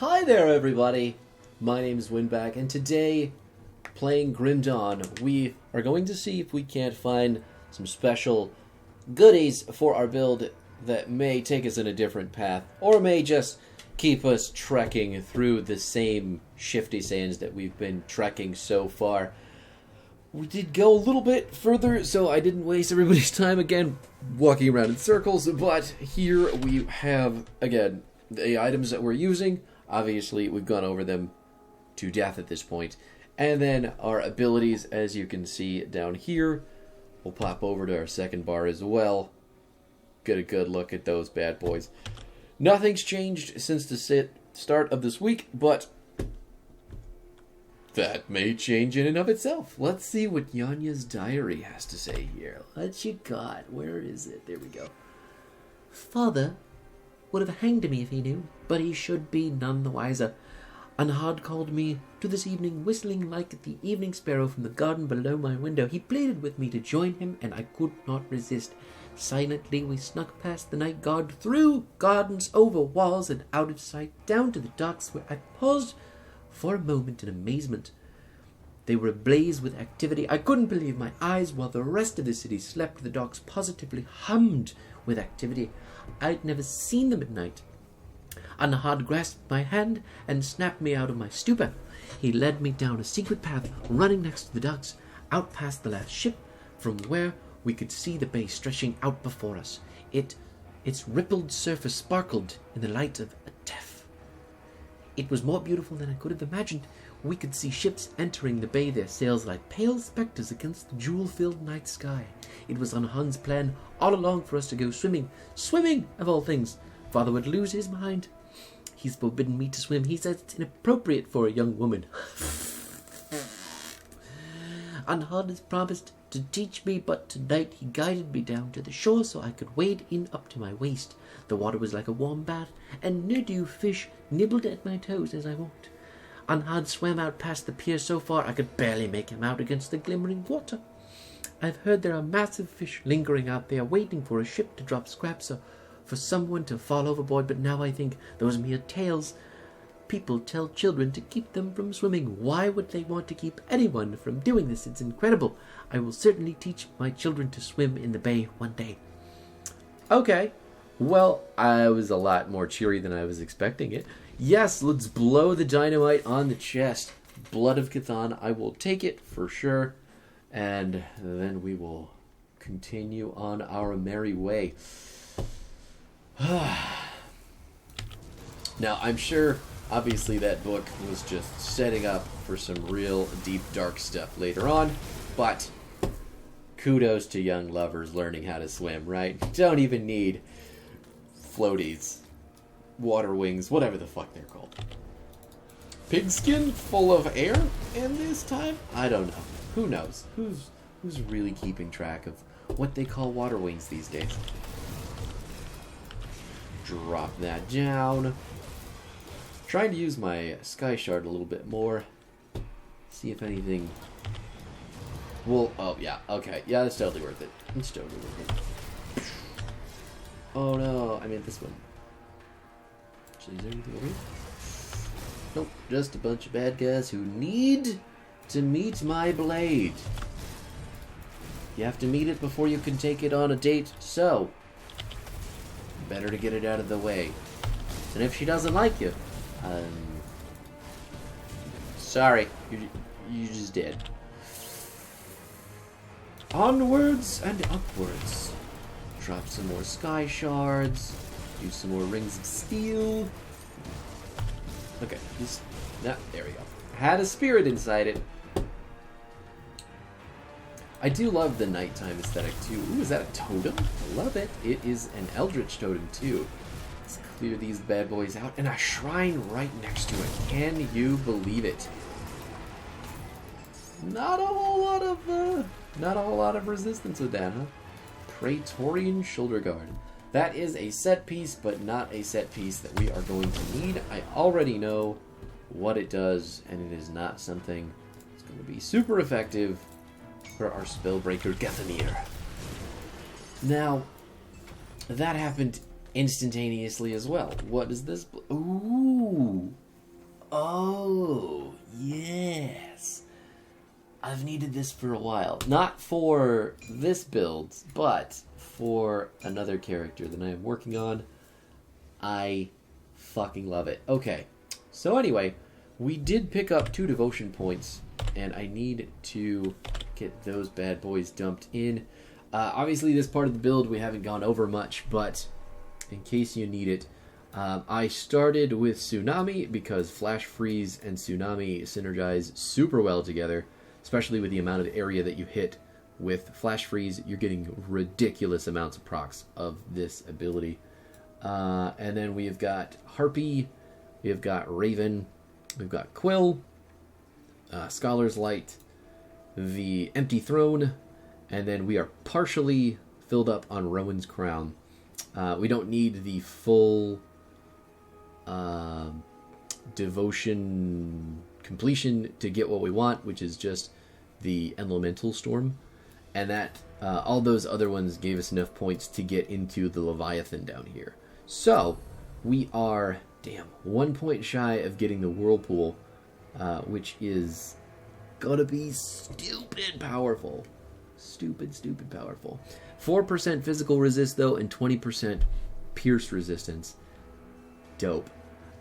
Hi there, everybody. My name is Winback, and today, playing Grim Dawn, we are going to see if we can't find some special goodies for our build that may take us in a different path, or may just keep us trekking through the same shifty sands that we've been trekking so far. We did go a little bit further, so I didn't waste everybody's time again walking around in circles, but here we have, again, the items that we're using. Obviously, we've gone over them to death at this point. And then our abilities, as you can see down here. We'll pop over to our second bar as well. Get a good look at those bad boys. Nothing's changed since the start of this week, but that may change in and of itself. Let's see what Yanya's diary has to say here. What you got? Where is it? There we go. Father would have hanged me if he knew, but he should be none the wiser. Anhad called me to this evening, whistling like the evening sparrow from the garden below my window. He pleaded with me to join him, and I could not resist. Silently we snuck past the night guard, through gardens, over walls, and out of sight, down to the docks, where I paused for a moment in amazement. They were ablaze with activity. I couldn't believe my eyes. While the rest of the city slept, the docks positively hummed with activity. I'd never seen them at night. Anahad grasped my hand and snapped me out of my stupor. He led me down a secret path running next to the docks, out past the last ship, from where we could see the bay stretching out before us. Its rippled surface sparkled in the light of a death. It was more beautiful than I could have imagined. We could see ships entering the bay, their sails like pale spectres against the jewel-filled night sky. It was on Han's plan all along for us to go swimming. Swimming, of all things! Father would lose his mind. He's forbidden me to swim. He says it's inappropriate for a young woman. Anhad has promised to teach me, but tonight he guided me down to the shore so I could wade in up to my waist. The water was like a warm bath, and Nidu fish nibbled at my toes as I walked. Anhad swam out past the pier so far I could barely make him out against the glimmering water. I've heard there are massive fish lingering out there waiting for a ship to drop scraps or for someone to fall overboard, but now I think those mere tales. People tell children to keep them from swimming. Why would they want to keep anyone from doing this? It's incredible. I will certainly teach my children to swim in the bay one day. Okay. Well, I was a lot more cheery than I was expecting it. Yes, let's blow the dynamite on the chest. Blood of Cthon, I will take it for sure. And then we will continue on our merry way. Now, I'm sure, obviously, that book was just setting up for some real deep, dark stuff later on, but kudos to young lovers learning how to swim, right? Don't even need floaties, water wings, whatever the fuck they're called. Pigskin full of air in this time? I don't know. Who knows? Who's really keeping track of what they call water wings these days? Drop that down. Trying to use my sky shard a little bit more. See if anything. Well, oh yeah, okay, yeah, that's totally worth it. It's totally worth it. Oh no, I meant this one. Actually, is there anything over here? Nope, just a bunch of bad guys who need to meet my blade. You have to meet it before you can take it on a date, so better to get it out of the way. And if she doesn't like you, sorry, you just did. Onwards and upwards. Drop some more sky shards. Use some more rings of steel. Okay, there we go. Had a spirit inside it. I do love the nighttime aesthetic too. Ooh, is that a totem? I love it. It is an eldritch totem too. Let's clear these bad boys out. And a shrine right next to it. Can you believe it? Not a whole lot of resistance with that, huh? Praetorian shoulder guard. That is a set piece, but not a set piece that we are going to need. I already know what it does, and it is not something that's going to be super effective for our Spellbreaker Gethamir. Now, that happened instantaneously as well. What is this? Ooh! Oh, yes. I've needed this for a while. Not for this build, but for another character that I am working on. I fucking love it. Okay, so anyway, we did pick up 2 devotion points, and I need to get those bad boys dumped in. Obviously, this part of the build we haven't gone over much, but in case you need it, I started with Tsunami because Flash Freeze and Tsunami synergize super well together, especially with the amount of area that you hit. With Flash Freeze, you're getting ridiculous amounts of procs of this ability. And then we've got Harpy, we've got Raven, we've got Quill, Scholar's Light, the Empty Throne, and then we are partially filled up on Rowan's Crown. We don't need the full devotion completion to get what we want, which is just the Elemental Storm. And that all those other ones gave us enough points to get into the Leviathan down here. So, we are, 1 point shy of getting the Whirlpool, which is gonna be stupid powerful. Stupid powerful. 4% physical resist, though, and 20% pierce resistance. Dope.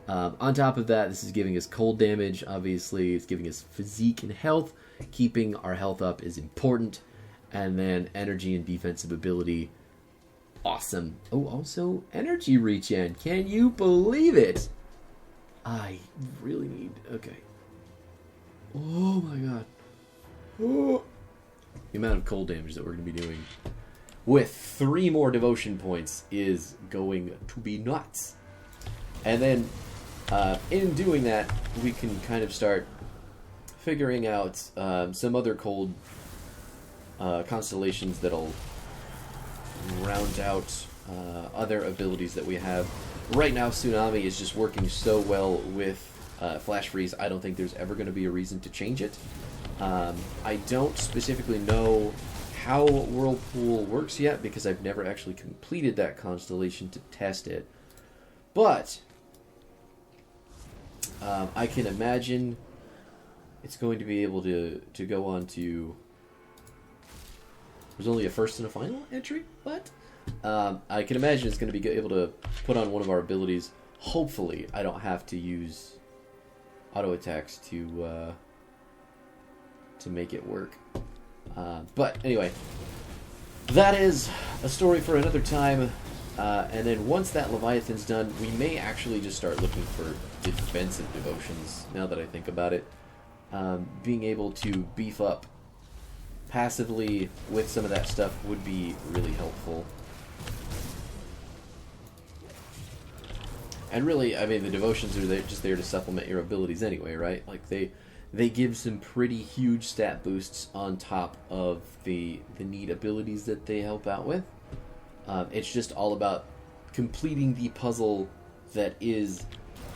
On top of that, this is giving us cold damage, obviously. It's giving us physique and health. Keeping our health up is important. And then energy and defensive ability. Awesome. Oh, also energy regen. Can you believe it? I really need... Okay. Oh my god. Oh. The amount of cold damage that we're going to be doing with 3 more devotion points is going to be nuts. And then in doing that, we can kind of start figuring out some other cold constellations that'll round out other abilities that we have. Right now, Tsunami is just working so well with Flash Freeze. I don't think there's ever going to be a reason to change it. I don't specifically know how Whirlpool works yet because I've never actually completed that constellation to test it. But I can imagine it's going to be able to go on to... There's only a first and a final entry? What? I can imagine it's going to be able to put on one of our abilities. Hopefully, I don't have to use auto attacks to make it work. But anyway, that is a story for another time. And then once that Leviathan's done, we may actually just start looking for defensive devotions, now that I think about it. Being able to beef up passively with some of that stuff would be really helpful. And really, I mean, the devotions are just there to supplement your abilities anyway, right? Like, they give some pretty huge stat boosts on top of the neat abilities that they help out with. It's just all about completing the puzzle that is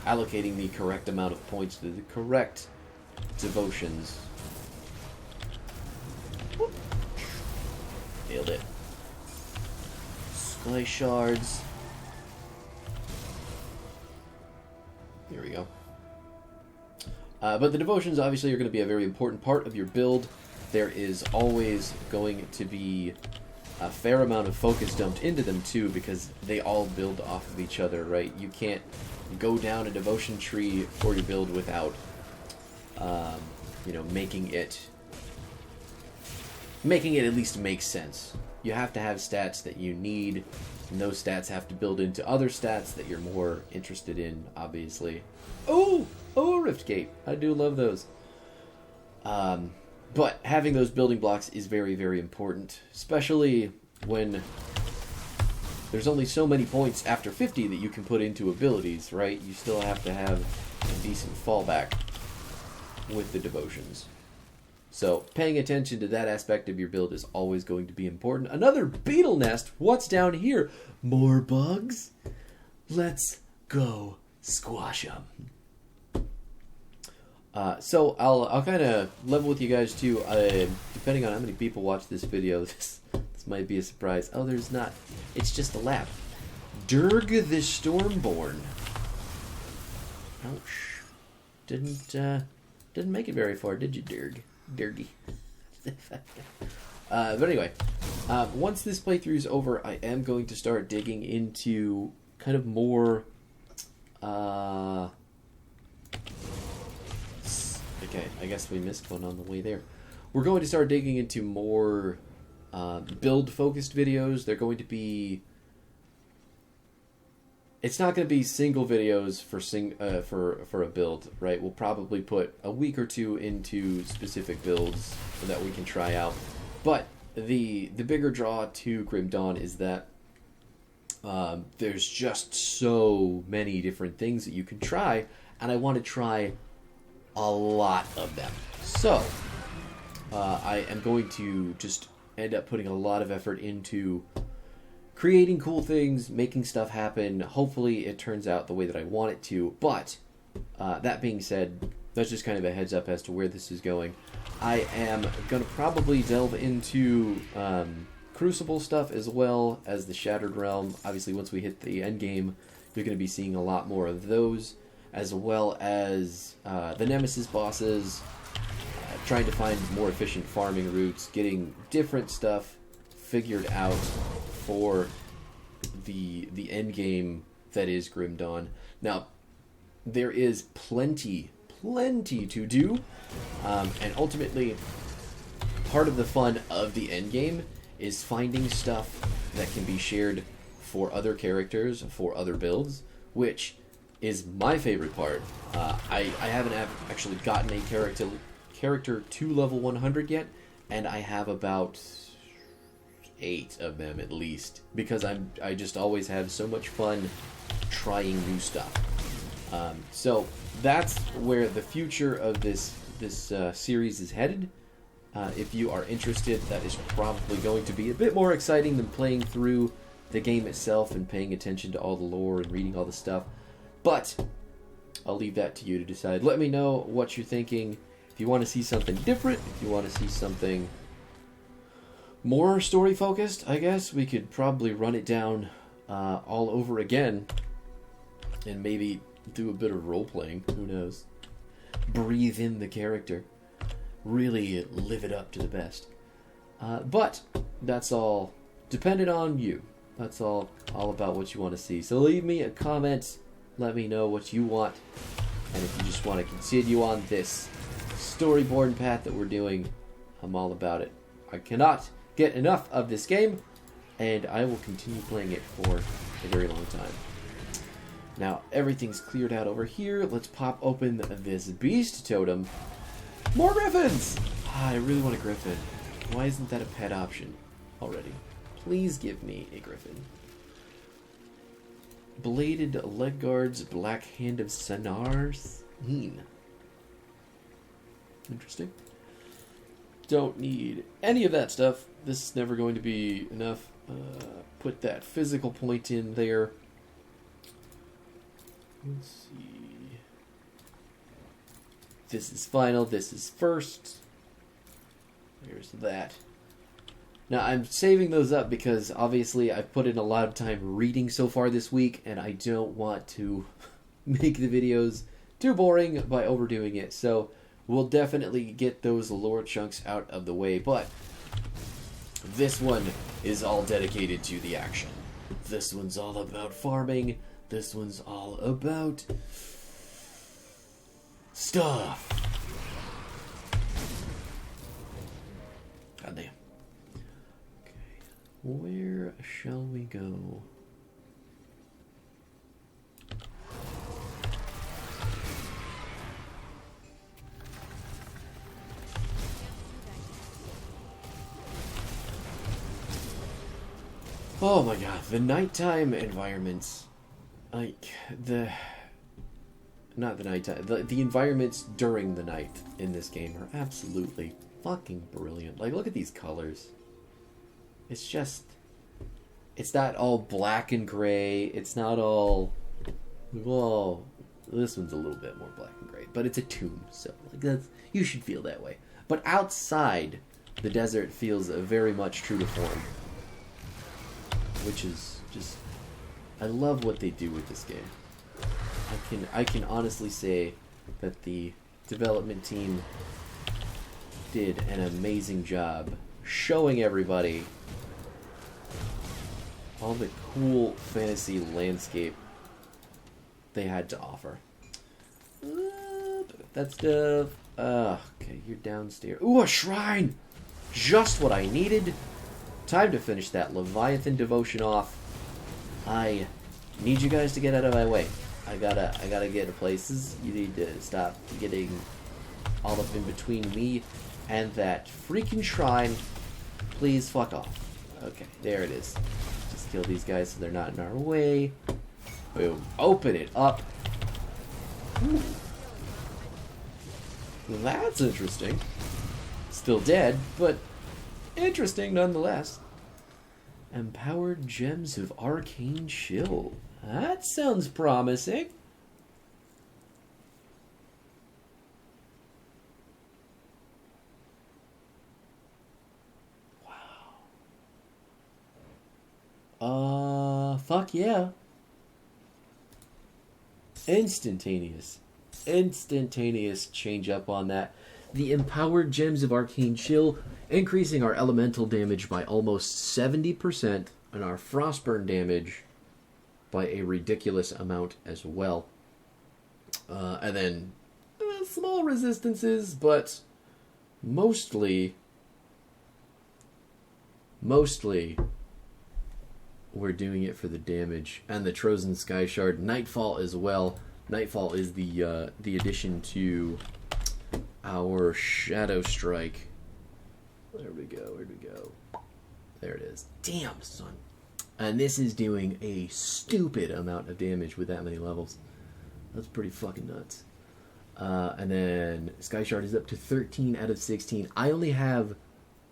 allocating the correct amount of points to the correct devotions. Whoop. Nailed it. Sky shards. Here we go. But the devotions obviously are going to be a very important part of your build. There is always going to be a fair amount of focus dumped into them too, because they all build off of each other, right? You can't go down a devotion tree for your build without, making it at least make sense. You have to have stats that you need, and those stats have to build into other stats that you're more interested in, obviously. Oh, Riftgate. I do love those. But having those building blocks is very, very important, especially when there's only so many points after 50 that you can put into abilities, right? You still have to have a decent fallback with the devotions. So paying attention to that aspect of your build is always going to be important. Another beetle nest. What's down here? More bugs? Let's go squash them. So I'll kind of level with you guys too. Depending on how many people watch this video, this might be a surprise. Oh, there's not. It's just a lab. Durg the Stormborn. Ouch. didn't make it very far, did you, Dirgy? But anyway, once this playthrough is over, I am going to start digging into kind of more. Okay, I guess we missed one on the way there. We're going to start digging into more build-focused videos. They're going to be. It's not going to be single videos for a build, right? We'll probably put a week or two into specific builds that we can try out. But the bigger draw to Grim Dawn is that there's just so many different things that you can try, and I want to try a lot of them. So I am going to just end up putting a lot of effort into creating cool things, making stuff happen. Hopefully it turns out the way that I want it to. But that being said, that's just kind of a heads up as to where this is going. I am going to probably delve into Crucible stuff as well as the Shattered Realm. Obviously, once we hit the endgame, you're going to be seeing a lot more of those, as well as the Nemesis bosses, trying to find more efficient farming routes, getting different stuff figured out for the endgame that is Grim Dawn. Now, there is plenty to do, and ultimately, part of the fun of the endgame is finding stuff that can be shared for other characters, for other builds, which is my favorite part. I haven't actually gotten a character to level 100 yet, and I have about 8 of them at least, because I just always have so much fun trying new stuff. So that's where the future of this series is headed. If you are interested, that is probably going to be a bit more exciting than playing through the game itself and paying attention to all the lore and reading all the stuff. But I'll leave that to you to decide. Let me know what you're thinking. If you want to see something different, if you want to see something more story-focused, I guess, we could probably run it down all over again and maybe do a bit of role-playing. Who knows? Breathe in the character. Really live it up to the best. But that's all dependent on you. That's all about what you want to see. So leave me a comment. Let me know what you want. And if you just want to continue on this storyboard path that we're doing, I'm all about it. I cannot get enough of this game, and I will continue playing it for a very long time. Now, everything's cleared out over here. Let's pop open this beast totem. More griffins! I really want a griffin. Why isn't that a pet option already? Please give me a griffin. Bladed leg guards, black hand of Sanars. Interesting. Don't need any of that stuff. This is never going to be enough. Put that physical point in there. Let's see. This is final. This is first. There's that. Now, I'm saving those up because, obviously, I've put in a lot of time reading so far this week, and I don't want to make the videos too boring by overdoing it. So, we'll definitely get those lore chunks out of the way, but this one is all dedicated to the action. This one's all about farming. This one's all about stuff. God damn. Where shall we go? Oh my god, the nighttime environments. Like, not the nighttime. The environments during the night in this game are absolutely fucking brilliant. Like, look at these colors. It's just, it's not all black and gray. It's not all, whoa, this one's a little bit more black and gray, but it's a tomb, so like that's, you should feel that way. But outside, the desert feels very much true to form, which is just, I love what they do with this game. I can honestly say that the development team did an amazing job showing everybody all the cool fantasy landscape they had to offer. That stuff. Okay, you're downstairs. Ooh, a shrine! Just what I needed. Time to finish that Leviathan devotion off. I need you guys to get out of my way. I gotta get to places. You need to stop getting all up in between me and that freaking shrine. Please fuck off. Okay, there it is. Just kill these guys so they're not in our way. Boom. Open it up. Ooh. That's interesting. Still dead, but interesting nonetheless. Empowered Gems of Arcane Chill. That sounds promising. Wow. Fuck yeah. Instantaneous change up on that. The Empowered Gems of Arcane Chill, increasing our elemental damage by almost 70% and our frostburn damage by a ridiculous amount as well. And then small resistances, but mostly we're doing it for the damage. And the Trozen Sky Shard, Nightfall as well. Nightfall is the addition to our Shadow Strike. There we go. Where'd we go? There it is. Damn, son. And this is doing a stupid amount of damage with that many levels. That's pretty fucking nuts. And then Sky Shard is up to 13 out of 16. I only have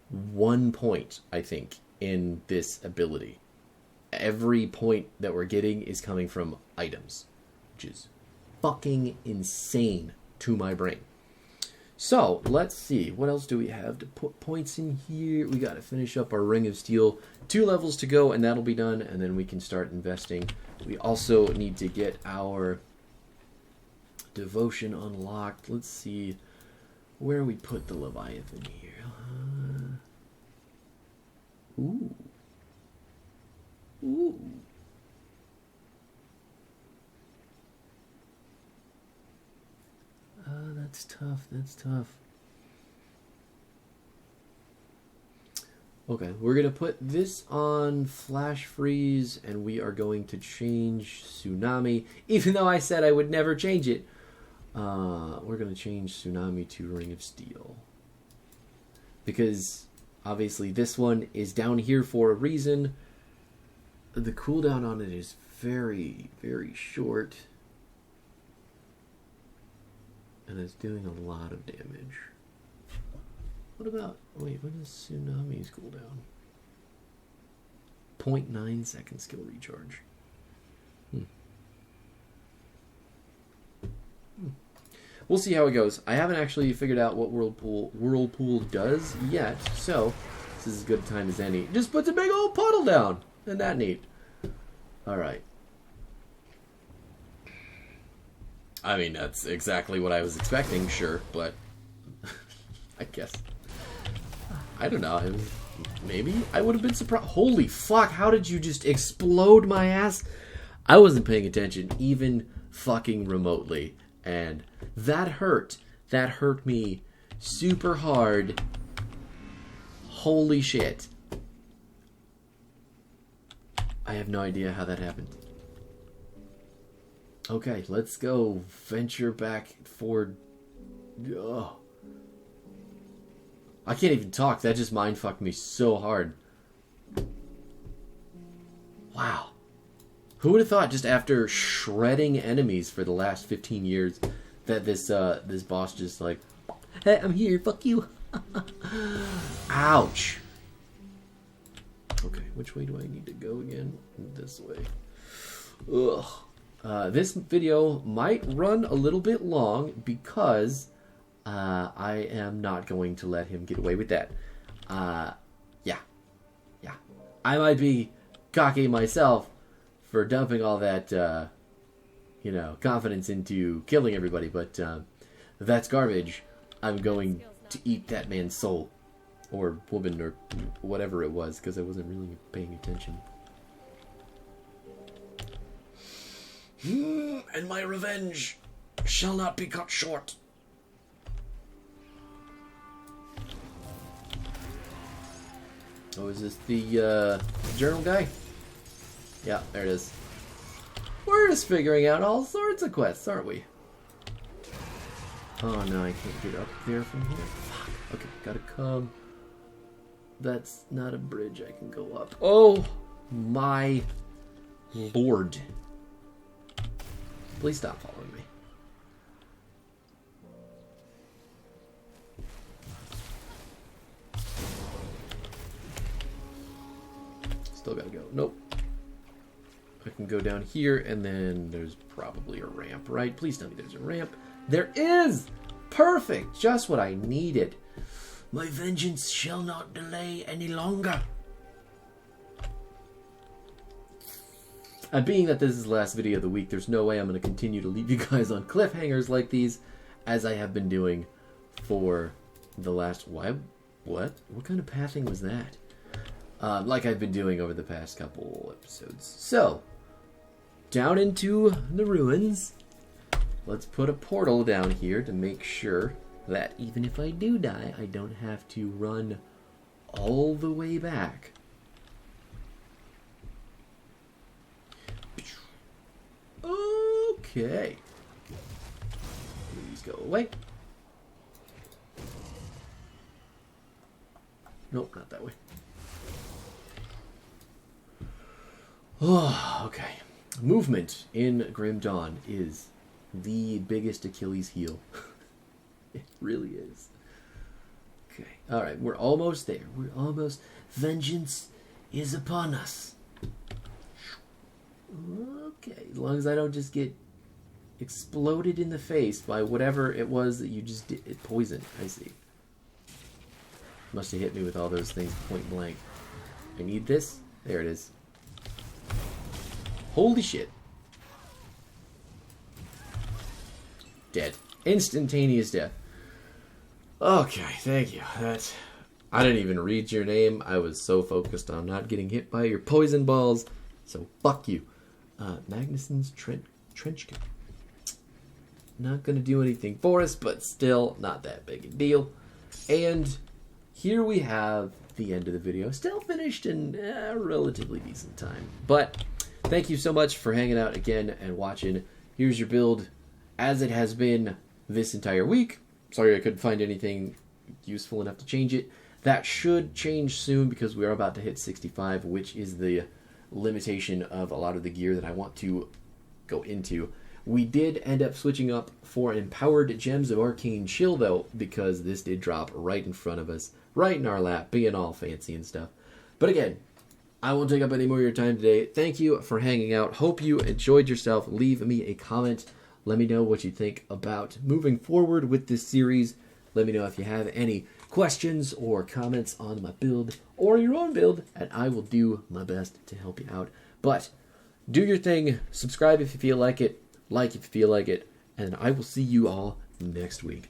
1 point, I think, in this ability. Every point that we're getting is coming from items, which is fucking insane to my brain. So, let's see. What else do we have to put points in here? We got to finish up our Ring of Steel. 2 levels to go, and that'll be done, and then we can start investing. We also need to get our Devotion unlocked. Let's see where we put the Leviathan here. Ooh. That's tough. Okay, we're going to put this on Flash Freeze, and we are going to change Tsunami. Even though I said I would never change it, we're going to change Tsunami to Ring of Steel. Because, obviously, this one is down here for a reason. The cooldown on it is very, very short. And it's doing a lot of damage. What about... Wait, when is Tsunami's cooldown? 0.9 second skill recharge. We'll see how it goes. I haven't actually figured out what Whirlpool does yet, so this is as good a time as any. Just puts a big old puddle down. Isn't that neat? Alright. I mean, that's exactly what I was expecting, sure, but I guess. I don't know. Maybe I would have been surprised. Holy fuck, how did you just explode my ass? I wasn't paying attention even fucking remotely. And that hurt. That hurt me super hard. Holy shit. I have no idea how that happened. Okay, let's go venture back forward. Ugh. I can't even talk. That just mind-fucked me so hard. Wow. Who would have thought, just after shredding enemies for the last 15 years, that this boss just like, hey, I'm here, fuck you. Ouch. Okay, which way do I need to go again? This way. Ugh. This video might run a little bit long because I am not going to let him get away with that. Yeah. I might be cocky myself for dumping all that confidence into killing everybody, but that's garbage. I'm going to eat that man's soul. Or woman, or whatever it was, because I wasn't really paying attention. And my revenge shall not be cut short. Oh, is this the journal guy? Yeah, there it is. We're just figuring out all sorts of quests, aren't we? Oh no, I can't get up there from here. Fuck. Okay, gotta come. That's not a bridge I can go up. Oh my lord. Please stop following me. Still gotta go. Nope. I can go down here, and then there's probably a ramp, right? Please tell me there's a ramp. There is! Perfect! Just what I needed. My vengeance shall not delay any longer. And being that this is the last video of the week, there's no way I'm going to continue to leave you guys on cliffhangers like these, as I have been doing for the last... What? What kind of pathing was that? Like I've been doing over the past couple episodes. So, down into the ruins. Let's put a portal down here to make sure that even if I do die, I don't have to run all the way back. Okay. Please go away. Nope, not that way. Oh, okay. Movement in Grim Dawn is the biggest Achilles heel. It really is. Okay. Alright, we're almost there. We're almost... Vengeance is upon us. Okay. As long as I don't just get exploded in the face by whatever it was that you just did. Poison. I see. Must have hit me with all those things point blank. I need this. There it is. Holy shit. Dead. Instantaneous death. Okay, thank you. I didn't even read your name. I was so focused on not getting hit by your poison balls. So fuck you. Magnuson's trench coat. Not gonna do anything for us, but still not that big a deal. And here we have the end of the video. Still finished in a relatively decent time. But thank you so much for hanging out again and watching. Here's your build as it has been this entire week. Sorry I couldn't find anything useful enough to change it. That should change soon because we are about to hit 65, which is the limitation of a lot of the gear that I want to go into. We did end up switching up for Empowered Gems of Arcane Chill, though, because this did drop right in front of us, right in our lap, being all fancy and stuff. But again, I won't take up any more of your time today. Thank you for hanging out. Hope you enjoyed yourself. Leave me a comment. Let me know what you think about moving forward with this series. Let me know if you have any questions or comments on my build or your own build, and I will do my best to help you out. But do your thing. Subscribe if you feel like it. Like if you feel like it. And I will see you all next week.